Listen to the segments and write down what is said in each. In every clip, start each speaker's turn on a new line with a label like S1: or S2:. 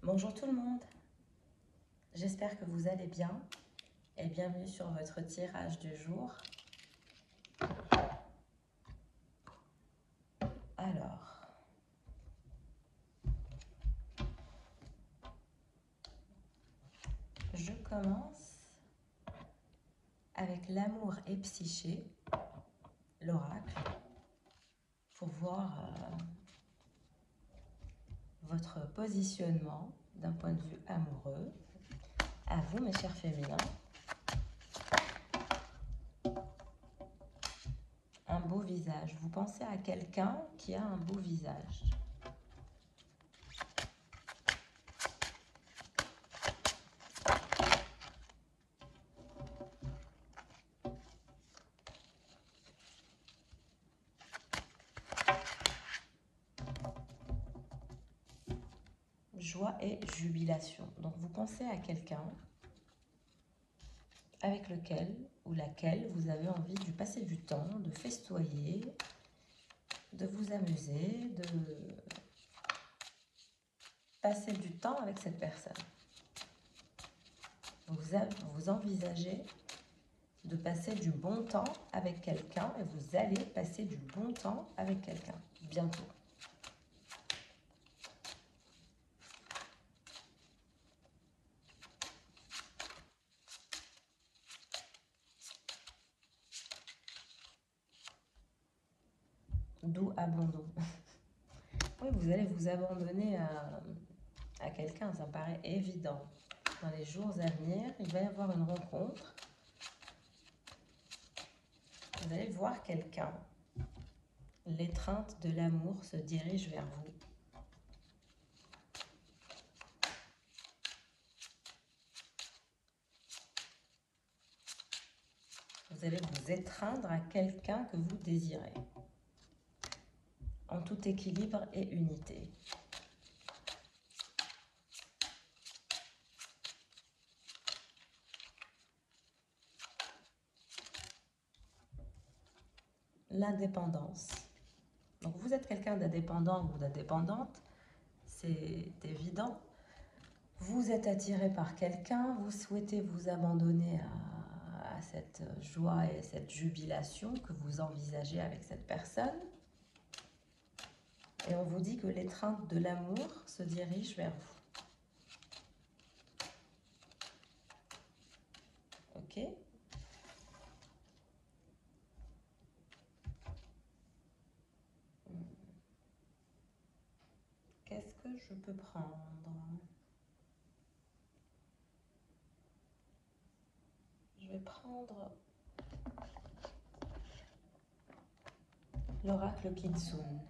S1: Bonjour tout le monde, j'espère que vous allez bien et bienvenue sur votre tirage du jour. Alors, je commence avec l'amour et psyché, l'oracle, pour voir votre positionnement d'un point de vue amoureux. À vous mes chers féminins. Un beau visage. Vous pensez à quelqu'un qui a un beau visage. Joie et jubilation. Donc vous pensez à quelqu'un avec lequel ou laquelle vous avez envie de passer du temps, de festoyer, de vous amuser, de passer du temps avec cette personne. Vous envisagez de passer du bon temps avec quelqu'un et vous allez passer du bon temps avec quelqu'un bientôt. D'où abandon. Oui, vous allez vous abandonner à quelqu'un, ça me paraît évident. Dans les jours à venir, il va y avoir une rencontre. Vous allez voir quelqu'un. L'étreinte de l'amour se dirige vers vous. Vous allez vous étreindre à quelqu'un que vous désirez. En tout équilibre et unité. L'indépendance. Donc vous êtes quelqu'un d'indépendant ou d'indépendante, c'est évident. Vous êtes attiré par quelqu'un, vous souhaitez vous abandonner à cette joie et cette jubilation que vous envisagez avec cette personne. Et on vous dit que l'étreinte de l'amour se dirige vers vous. Ok ? Qu'est-ce que je peux prendre ? Je vais prendre l'oracle Kitsune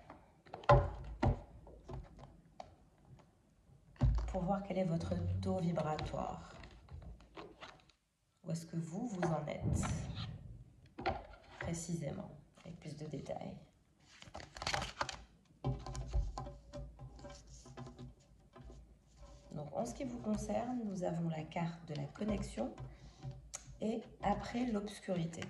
S1: pour voir quel est votre taux vibratoire. Où est-ce que vous en êtes précisément, avec plus de détails. Donc en ce qui vous concerne, nous avons la carte de la connexion et après l'obscurité.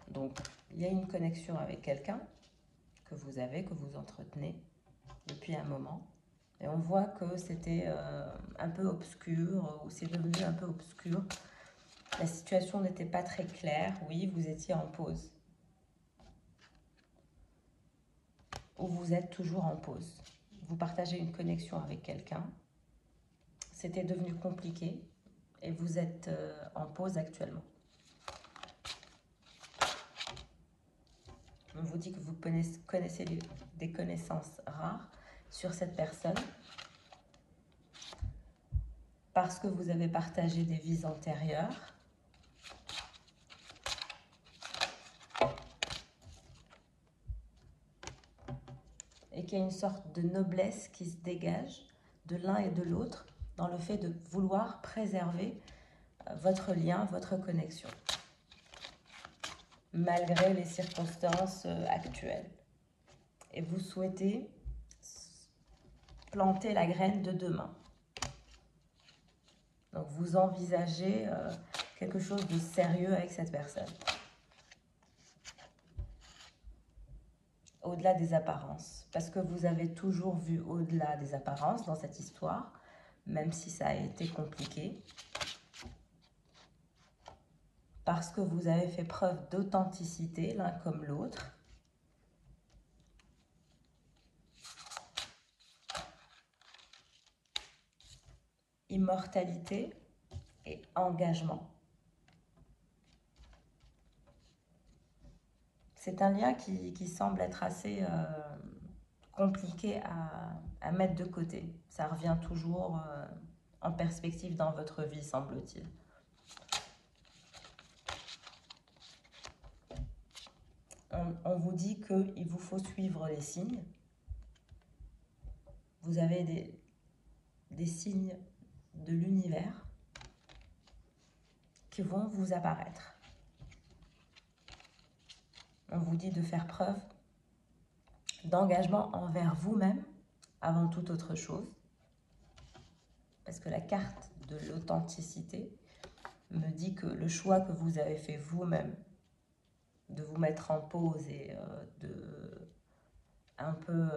S1: Donc il y a une connexion avec quelqu'un que vous avez, que vous entretenez depuis un moment. Et on voit que c'était un peu obscur, ou c'est devenu un peu obscur. La situation n'était pas très claire. Oui, vous étiez en pause. Ou vous êtes toujours en pause. Vous partagez une connexion avec quelqu'un. C'était devenu compliqué et vous êtes en pause actuellement. On vous dit que vous connaissez des connaissances rares sur cette personne parce que vous avez partagé des vies antérieures. Et qu'il y a une sorte de noblesse qui se dégage de l'un et de l'autre dans le fait de vouloir préserver votre lien, votre connexion, malgré les circonstances actuelles. Et vous souhaitez planter la graine de demain. Donc vous envisagez quelque chose de sérieux avec cette personne. au-delà des apparences. Parce que vous avez toujours vu au-delà des apparences dans cette histoire, même si ça a été compliqué. Parce que vous avez fait preuve d'authenticité l'un comme l'autre. Immortalité et engagement. C'est un lien qui semble être assez compliqué à mettre de côté. Ça revient toujours en perspective dans votre vie, semble-t-il. On vous dit qu'il vous faut suivre les signes. Vous avez des signes de l'univers qui vont vous apparaître. On vous dit de faire preuve d'engagement envers vous-même avant toute autre chose. Parce que la carte de l'authenticité me dit que le choix que vous avez fait vous-même, de vous mettre en pause et de un peu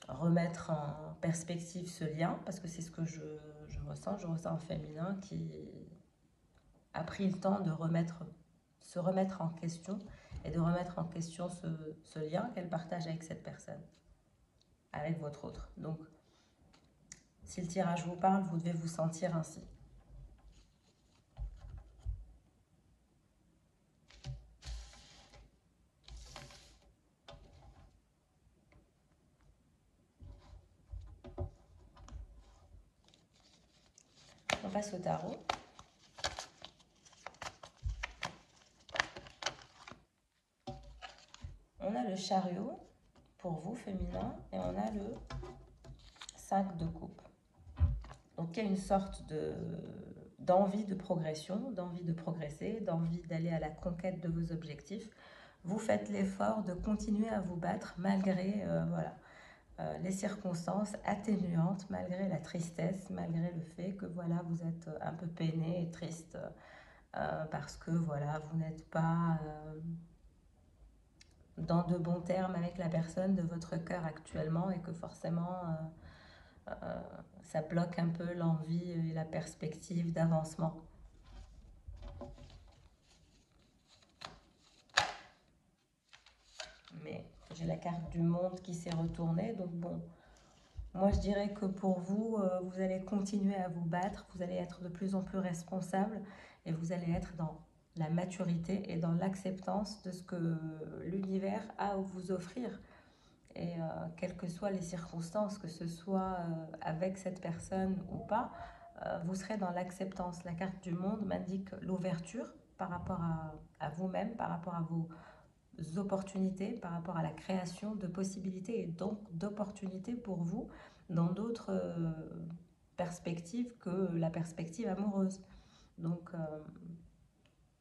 S1: remettre en perspective ce lien, parce que c'est ce que je ressens un féminin qui a pris le temps de se remettre en question et de remettre en question ce lien qu'elle partage avec cette personne, avec votre autre. Donc, si le tirage vous parle, vous devez vous sentir ainsi. On passe au tarot. On a le chariot pour vous, féminin, et on a le 5 de coupe. Donc il y a une sorte d'envie de progression, d'envie de progresser, d'envie d'aller à la conquête de vos objectifs. Vous faites l'effort de continuer à vous battre malgré les circonstances atténuantes, malgré la tristesse, malgré le fait que voilà, vous êtes un peu peiné et triste parce que voilà, vous n'êtes pas dans de bons termes avec la personne de votre cœur actuellement et que forcément ça bloque un peu l'envie et la perspective d'avancement. Mais j'ai la carte du monde qui s'est retournée, donc bon, moi je dirais que pour vous, vous allez continuer à vous battre, vous allez être de plus en plus responsable et vous allez être dans la maturité et dans l'acceptance de ce que l'univers a à vous offrir. Et quelles que soient les circonstances, que ce soit avec cette personne ou pas, vous serez dans l'acceptance. La carte du monde m'indique l'ouverture par rapport à vous-même, par rapport à vos opportunités, par rapport à la création de possibilités et donc d'opportunités pour vous dans d'autres perspectives que la perspective amoureuse. Donc,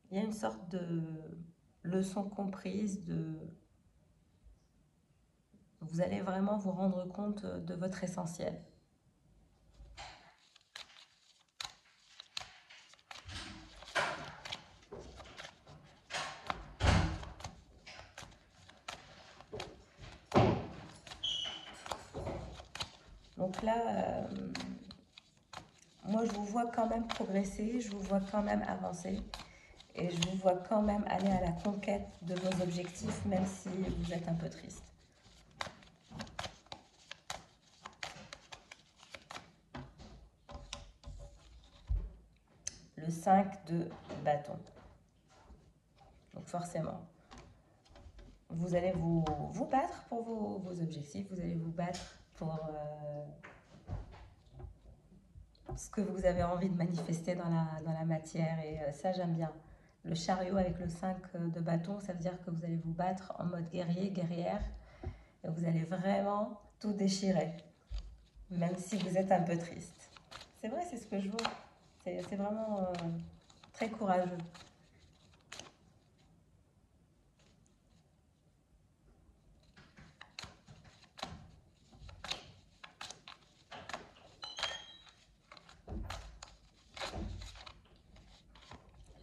S1: il y a une sorte de leçon comprise, vous allez vraiment vous rendre compte de votre essentiel. Donc là, moi je vous vois quand même progresser, je vous vois quand même avancer et je vous vois quand même aller à la conquête de vos objectifs, même si vous êtes un peu triste. Le 5 de bâton. Donc forcément, vous allez vous battre pour vos objectifs, vous allez vous battre pour ce que vous avez envie de manifester dans la matière. Et ça, j'aime bien. Le chariot avec le 5 de bâton, ça veut dire que vous allez vous battre en mode guerrier, guerrière. Et vous allez vraiment tout déchirer, même si vous êtes un peu triste. C'est vrai, c'est ce que je vois. C'est vraiment très courageux.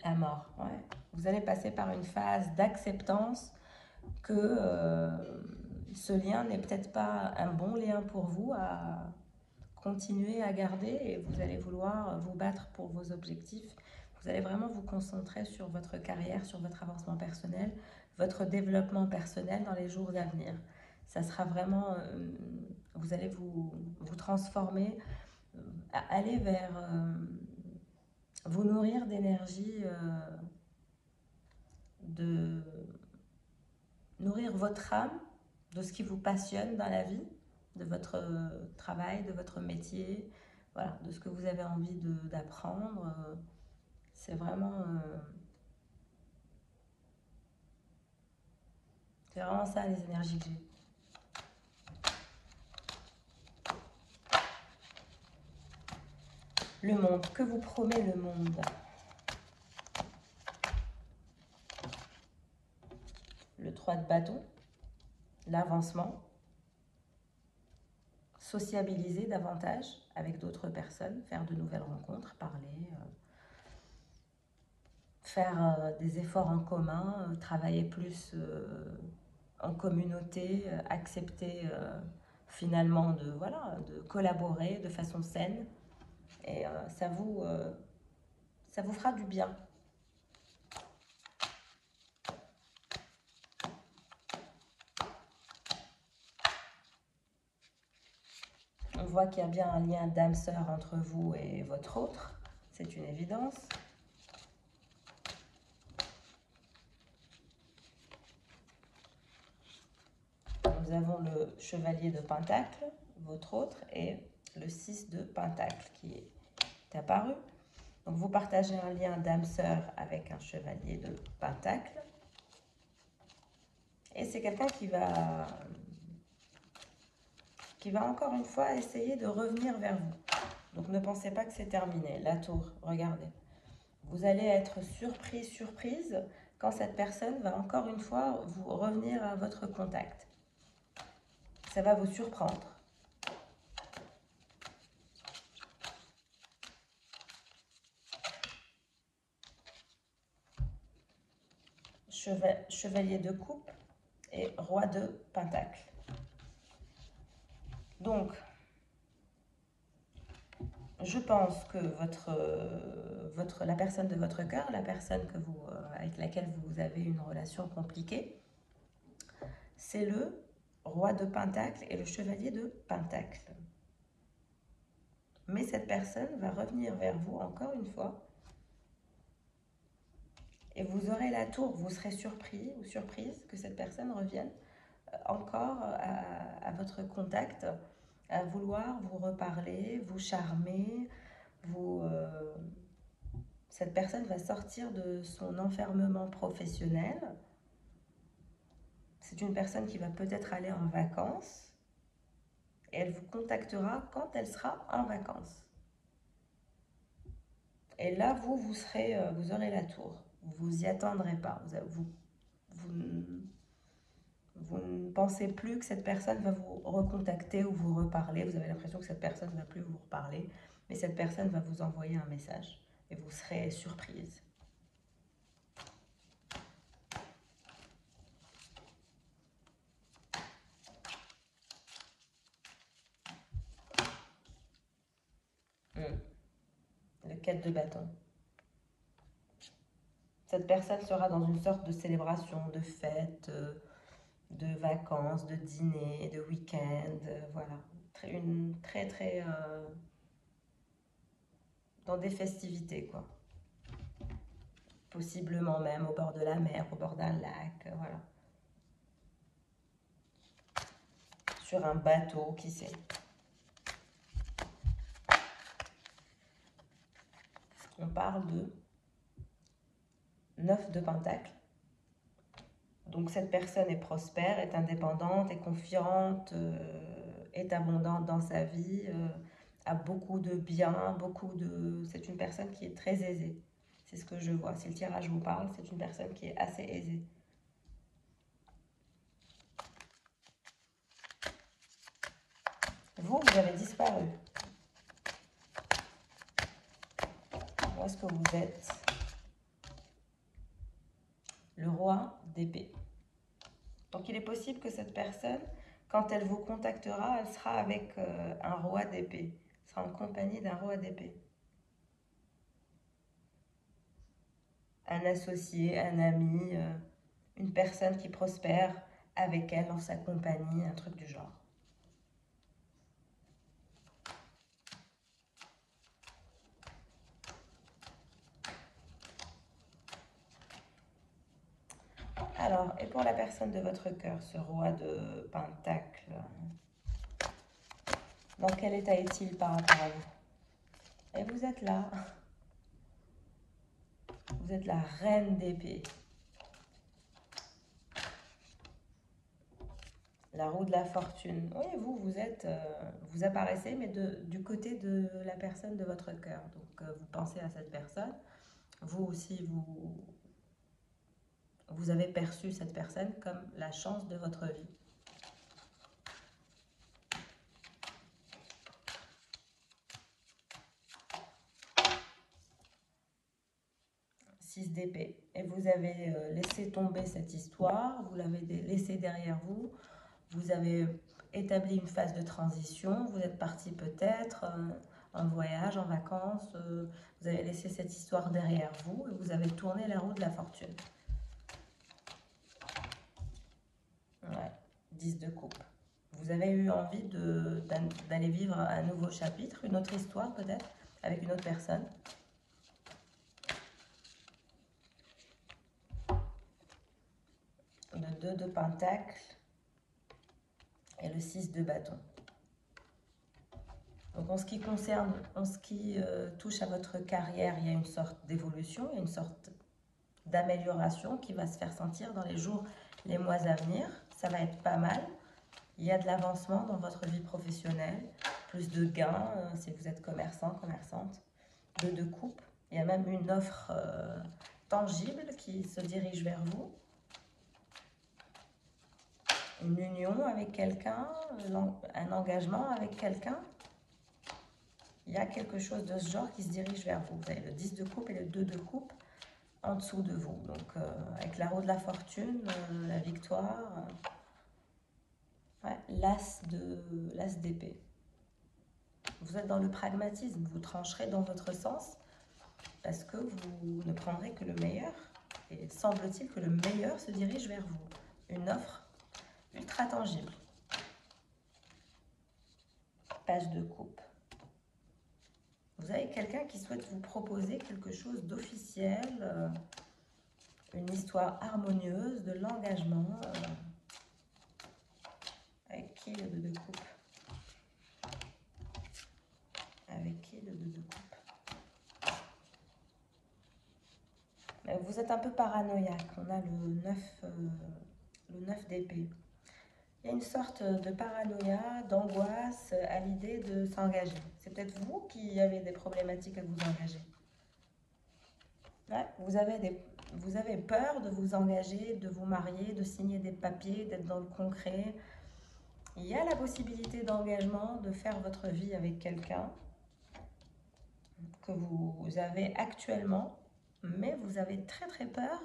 S1: La mort, ouais. Vous allez passer par une phase d'acceptance, que ce lien n'est peut-être pas un bon lien pour vous à continuer à garder, et vous allez vouloir vous battre pour vos objectifs. Vous allez vraiment vous concentrer sur votre carrière, sur votre avancement personnel, votre développement personnel dans les jours à venir. Ça sera vraiment, vous allez vous transformer, aller vers, vous nourrir d'énergie, de nourrir votre âme de ce qui vous passionne dans la vie, de votre travail, de votre métier, voilà, de ce que vous avez envie d'apprendre. C'est vraiment ça les énergies que j'ai. Le monde, que vous promet le monde? Le 3 de bâton, l'avancement, sociabiliser davantage avec d'autres personnes, faire de nouvelles rencontres, parler, faire des efforts en commun, travailler plus en communauté, accepter finalement de collaborer de façon saine, et ça vous fera du bien. On voit qu'il y a bien un lien d'âme-sœur entre vous et votre autre, c'est une évidence. Nous avons le chevalier de Pentacle, votre autre, et le 6 de Pentacle qui est apparu. Donc vous partagez un lien d'âme-sœur avec un chevalier de Pentacle. Et c'est quelqu'un qui va encore une fois essayer de revenir vers vous. Donc ne pensez pas que c'est terminé. La tour, regardez. Vous allez être surprise quand cette personne va encore une fois vous revenir à votre contact. Ça va vous surprendre. Chevalier de coupe et roi de pentacle. Donc, je pense que la personne de votre cœur, la personne avec laquelle vous avez une relation compliquée, c'est le roi de pentacle et le chevalier de pentacle. Mais cette personne va revenir vers vous encore une fois. Et vous aurez la tour, vous serez surpris ou surprise que cette personne revienne encore à votre contact, à vouloir vous reparler, vous charmer. Cette personne va sortir de son enfermement professionnel. C'est une personne qui va peut-être aller en vacances et elle vous contactera quand elle sera en vacances. Et là, vous aurez la tour. Vous y attendrez pas. Vous ne pensez plus que cette personne va vous recontacter ou vous reparler. Vous avez l'impression que cette personne ne va plus vous reparler. Mais cette personne va vous envoyer un message et vous serez surprise. Le 4 de bâton. Cette personne sera dans une sorte de célébration, de fête, de vacances, de dîner, de week-end, voilà. Dans des festivités, quoi. Possiblement même au bord de la mer, au bord d'un lac, voilà. Sur un bateau, qui sait. On parle de 9 de pentacle. Donc cette personne est prospère, est indépendante, est confiante, est abondante dans sa vie, a beaucoup de biens, c'est une personne qui est très aisée. C'est ce que je vois. Si le tirage vous parle, c'est une personne qui est assez aisée. Vous avez disparu. Où est-ce que vous êtes? Le roi d'épée. Donc Donc, il est possible que cette personne, quand elle vous contactera, elle sera avec un roi d'épée. Elle sera en compagnie d'un roi d'épée. Un associé, un ami, une personne qui prospère avec elle dans sa compagnie, un truc du genre. Alors, et pour la personne de votre cœur, ce roi de Pentacle, dans quel état est-il par rapport à vous? Et vous êtes là. Vous êtes la reine d'épée. La roue de la fortune. Oui, vous apparaissez, mais du côté de la personne de votre cœur. Donc, vous pensez à cette personne. Vous aussi, vous avez perçu cette personne comme la chance de votre vie. 6 d'épée. Et vous avez laissé tomber cette histoire, vous l'avez laissée derrière vous, vous avez établi une phase de transition, vous êtes parti peut-être en voyage, en vacances, vous avez laissé cette histoire derrière vous et vous avez tourné la roue de la fortune. Ouais, 10 de coupe. Vous avez eu envie d'aller vivre un nouveau chapitre, une autre histoire peut-être, avec une autre personne. Le 2 de pentacle et le 6 de bâton. Donc en ce qui concerne, touche à votre carrière, il y a une sorte d'évolution, il y a une sorte d'amélioration qui va se faire sentir dans les jours, les mois à venir. Ça va être pas mal. Il y a de l'avancement dans votre vie professionnelle, plus de gains si vous êtes commerçant, commerçante, de coupe. Il y a même une offre tangible qui se dirige vers vous. Une union avec quelqu'un, un engagement avec quelqu'un. Il y a quelque chose de ce genre qui se dirige vers vous. Vous avez le 10 de coupe et le 2 de coupe en dessous de vous. Donc, avec la roue de la fortune, la victoire, ouais, l'as d'épée. Vous êtes dans le pragmatisme, vous trancherez dans votre sens parce que vous ne prendrez que le meilleur. Et semble-t-il que le meilleur se dirige vers vous. Une offre ultra tangible. Page de coupe. Vous avez quelqu'un qui souhaite vous proposer quelque chose d'officiel, une histoire harmonieuse, de l'engagement. Avec qui le 2 de coupe? Avec qui le 2 de coupe? Vous êtes un peu paranoïaque. On a le 9 d'épée. Il y a une sorte de paranoïa, d'angoisse à l'idée de s'engager. C'est peut-être vous qui avez des problématiques à vous engager. Ouais, vous avez peur de vous engager, de vous marier, de signer des papiers, d'être dans le concret. Il y a la possibilité d'engagement, de faire votre vie avec quelqu'un que vous avez actuellement, mais vous avez très très peur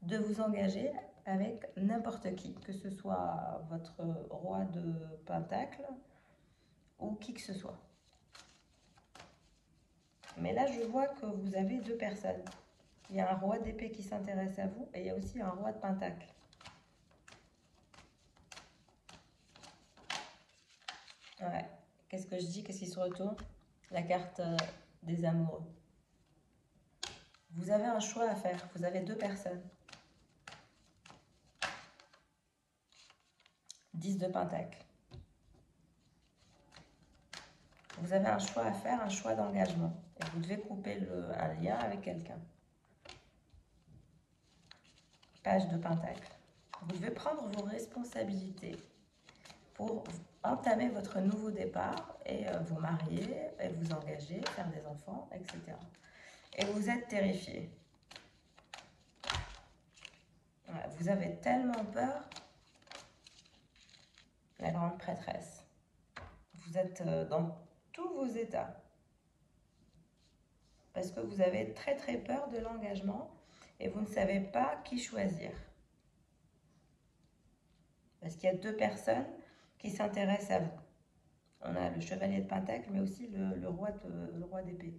S1: de vous engager avec n'importe qui, que ce soit votre roi de pentacle ou qui que ce soit. Mais là, je vois que vous avez 2 personnes. Il y a un roi d'épée qui s'intéresse à vous et il y a aussi un roi de pentacle. Ouais. Qu'est-ce que je dis? Qu'est-ce qui se retourne? La carte des amoureux. Vous avez un choix à faire. Vous avez 2 personnes. 10 de pentacle. Vous avez un choix à faire, un choix d'engagement. Et vous devez couper un lien avec quelqu'un. Page de pentacle. Vous devez prendre vos responsabilités pour entamer votre nouveau départ et vous marier, et vous engager, faire des enfants, etc. Et vous êtes terrifié. Ouais, vous avez tellement peur. La grande prêtresse. Vous êtes dans tous vos états. Parce que vous avez très très peur de l'engagement et vous ne savez pas qui choisir. Parce qu'il y a deux personnes qui s'intéressent à vous. On a le chevalier de Pentacle, mais aussi le roi d'épée.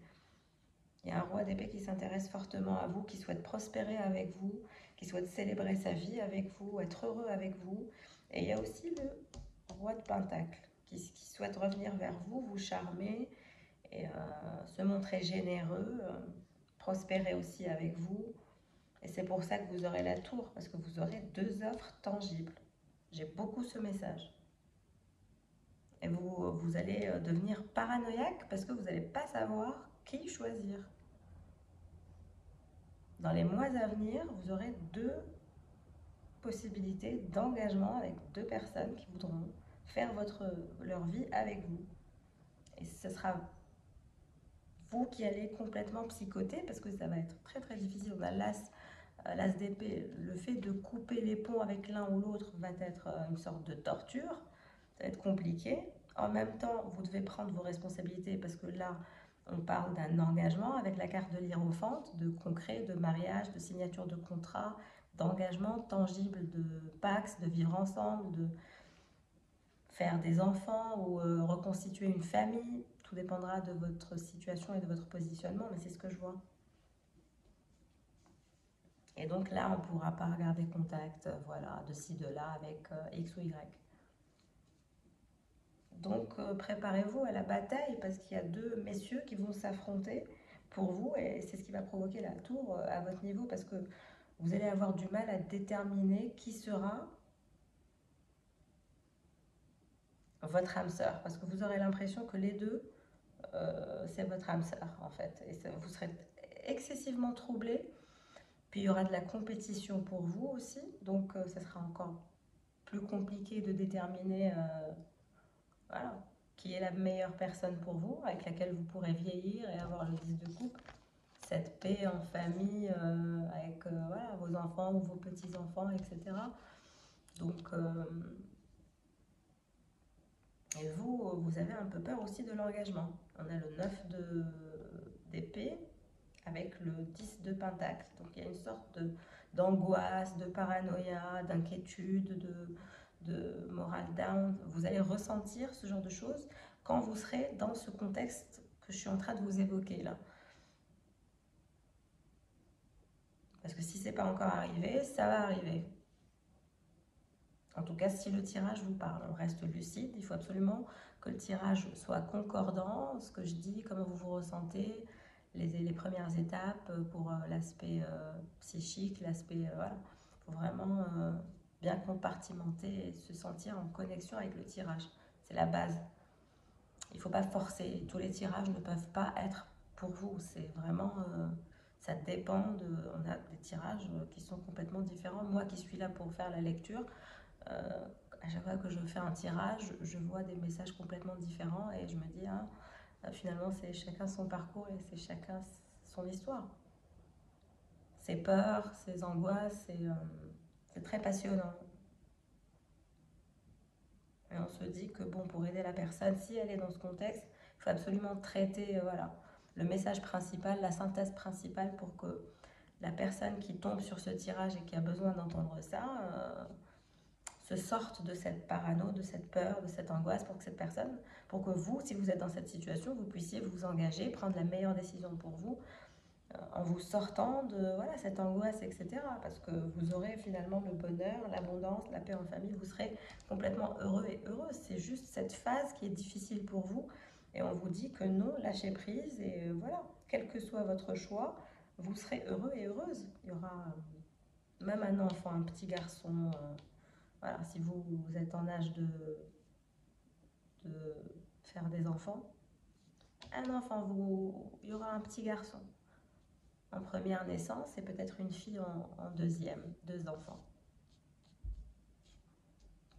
S1: Il y a un roi d'épée qui s'intéresse fortement à vous, qui souhaite prospérer avec vous, qui souhaite célébrer sa vie avec vous, être heureux avec vous. Et il y a aussi le roi de Pentacle qui souhaite revenir vers vous, vous charmer et se montrer généreux, prospérer aussi avec vous. Et c'est pour ça que vous aurez la tour, parce que vous aurez deux offres tangibles. J'ai beaucoup ce message. Et vous allez devenir paranoïaque parce que vous n'allez pas savoir qui choisir. Dans les mois à venir, vous aurez deux possibilités d'engagement avec deux personnes qui voudront faire leur vie avec vous. Et ce sera vous qui allez complètement psychoter parce que ça va être très très difficile. On a l'as d'épée. Le fait de couper les ponts avec l'un ou l'autre va être une sorte de torture. Ça va être compliqué. En même temps, vous devez prendre vos responsabilités parce que là, on parle d'un engagement avec la carte de l'Hiérophante, de concret, de mariage, de signature de contrat, d'engagement tangible, de pax, de vivre ensemble, de faire des enfants ou reconstituer une famille. Tout dépendra de votre situation et de votre positionnement, mais c'est ce que je vois. Et donc là, on ne pourra pas regarder contact, voilà, de ci, de là, avec X ou Y. Donc préparez-vous à la bataille parce qu'il y a deux messieurs qui vont s'affronter pour vous et c'est ce qui va provoquer la tour à votre niveau parce que vous allez avoir du mal à déterminer qui sera votre âme sœur parce que vous aurez l'impression que les deux, c'est votre âme sœur en fait. Et vous serez excessivement troublé. Puis il y aura de la compétition pour vous aussi, donc ça sera encore plus compliqué de déterminer voilà, qui est la meilleure personne pour vous, avec laquelle vous pourrez vieillir et avoir le 10 de coupe. Cette paix en famille, avec voilà, vos enfants ou vos petits-enfants, etc. Donc, et vous avez un peu peur aussi de l'engagement. On a le 9 d'épée avec le 10 de pentacle. Donc il y a une sorte d'angoisse, de paranoïa, d'inquiétude, de morale down. Vous allez ressentir ce genre de choses quand vous serez dans ce contexte que je suis en train de vous évoquer là. Parce que si c'est pas encore arrivé, ça va arriver. En tout cas, si le tirage vous parle, on reste lucide. Il faut absolument que le tirage soit concordant, ce que je dis, comment vous vous ressentez, les premières étapes pour l'aspect psychique, l'aspect... voilà. Il faut vraiment bien compartimenter et se sentir en connexion avec le tirage. C'est la base. Il ne faut pas forcer. Tous les tirages ne peuvent pas être pour vous. C'est vraiment... ça dépend de... On a des tirages qui sont complètement différents. Moi qui suis là pour faire la lecture, à chaque fois que je fais un tirage, je vois des messages complètement différents et je me dis, hein, finalement, c'est chacun son parcours et c'est chacun son histoire. Ses peurs, ses angoisses, c'est très passionnant. Et on se dit que bon, pour aider la personne, si elle est dans ce contexte, il faut absolument traiter voilà, le message principal, la synthèse principale pour que la personne qui tombe sur ce tirage et qui a besoin d'entendre ça se sorte de cette parano, de cette peur, de cette angoisse pour que vous, si vous êtes dans cette situation, vous puissiez vous engager, prendre la meilleure décision pour vous en vous sortant de voilà, cette angoisse, etc. Parce que vous aurez finalement le bonheur, l'abondance, la paix en famille, vous serez complètement heureux et heureuse. C'est juste cette phase qui est difficile pour vous et on vous dit que non, lâchez prise et voilà, quel que soit votre choix, vous serez heureux et heureuse. Il y aura même un enfant, un petit garçon, voilà, si vous êtes en âge de faire des enfants, un enfant, il y aura un petit garçon en première naissance et peut-être une fille en deuxième, deux enfants.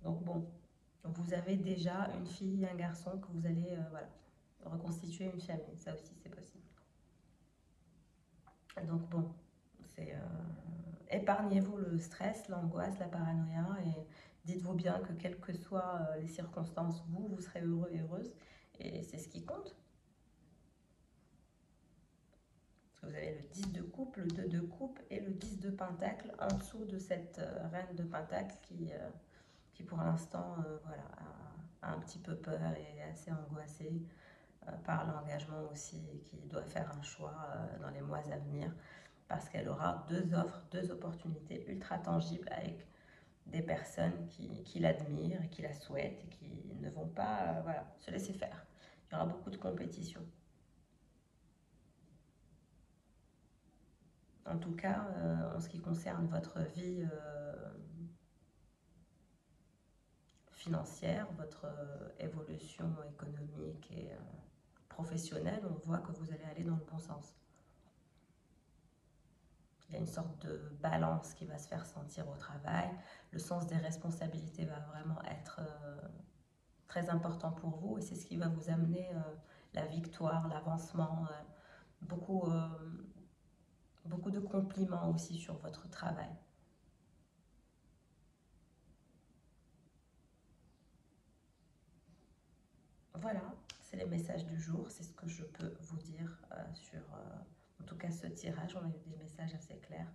S1: Donc bon, vous avez déjà une fille et un garçon que vous allez voilà, reconstituer une famille, ça aussi c'est possible. Donc bon, c'est épargnez-vous le stress, l'angoisse, la paranoïa et dites-vous bien que quelles que soient les circonstances, vous serez heureux et heureuse et c'est ce qui compte. Parce que vous avez le 10 de coupe, le 2 de coupe et le 10 de pentacle en dessous de cette reine de pentacle qui qui pour l'instant voilà, a un petit peu peur et est assez angoissée par l'engagement aussi et qui doit faire un choix dans les mois à venir parce qu'elle aura deux offres, deux opportunités ultra tangibles avec des personnes qui l'admirent et qui la souhaitent et qui ne vont pas voilà, se laisser faire. Il y aura beaucoup de compétition. En tout cas, en ce qui concerne votre vie financière, votre évolution économique et professionnelle, on voit que vous allez aller dans le bon sens. Il y a une sorte de balance qui va se faire sentir au travail. Le sens des responsabilités va vraiment être très important pour vous et c'est ce qui va vous amener la victoire, l'avancement, beaucoup, beaucoup de compliments aussi sur votre travail. Voilà, c'est les messages du jour, c'est ce que je peux vous dire sur, en tout cas, ce tirage. On a eu des messages assez clairs.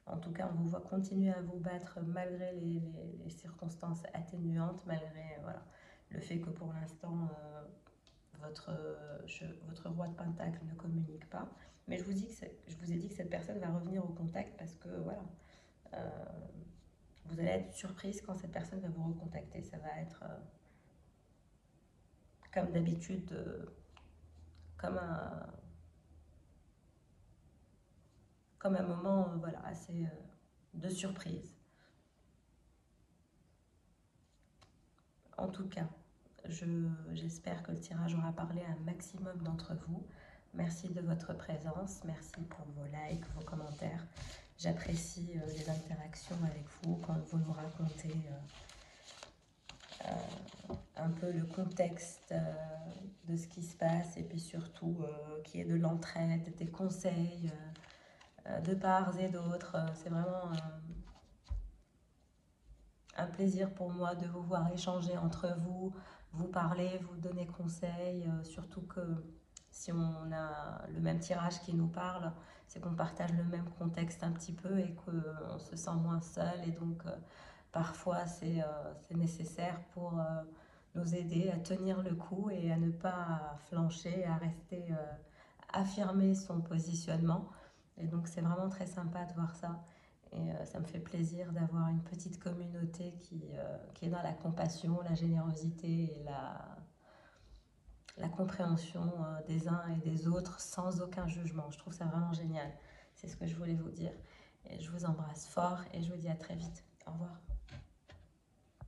S1: En tout cas, on vous voit continuer à vous battre malgré les circonstances atténuantes, malgré voilà, le fait que pour l'instant, votre roi de Pentacle ne communique pas. Mais je vous ai dit que cette personne va revenir au contact parce que voilà, euh, vous allez être surprise quand cette personne va vous recontacter. Ça va être comme d'habitude, comme comme un moment voilà, assez de surprise. En tout cas, j'espère que le tirage aura parlé à un maximum d'entre vous. Merci de votre présence, merci pour vos likes, vos commentaires. J'apprécie les interactions avec vous quand vous nous racontez un peu le contexte de ce qui se passe et puis surtout qu'il y ait de l'entraide, des conseils de part et d'autre. C'est vraiment un plaisir pour moi de vous voir échanger entre vous, vous parler, vous donner conseil, surtout que si on a le même tirage qui nous parle, c'est qu'on partage le même contexte un petit peu et qu'on se sent moins seul et donc parfois c'est nécessaire pour nous aider à tenir le coup et à ne pas flancher, à rester affirmer son positionnement. Et donc c'est vraiment très sympa de voir ça. Et ça me fait plaisir d'avoir une petite communauté qui est dans la compassion, la générosité et la compréhension des uns et des autres sans aucun jugement. Je trouve ça vraiment génial. C'est ce que je voulais vous dire. Et je vous embrasse fort et je vous dis à très vite. Au revoir.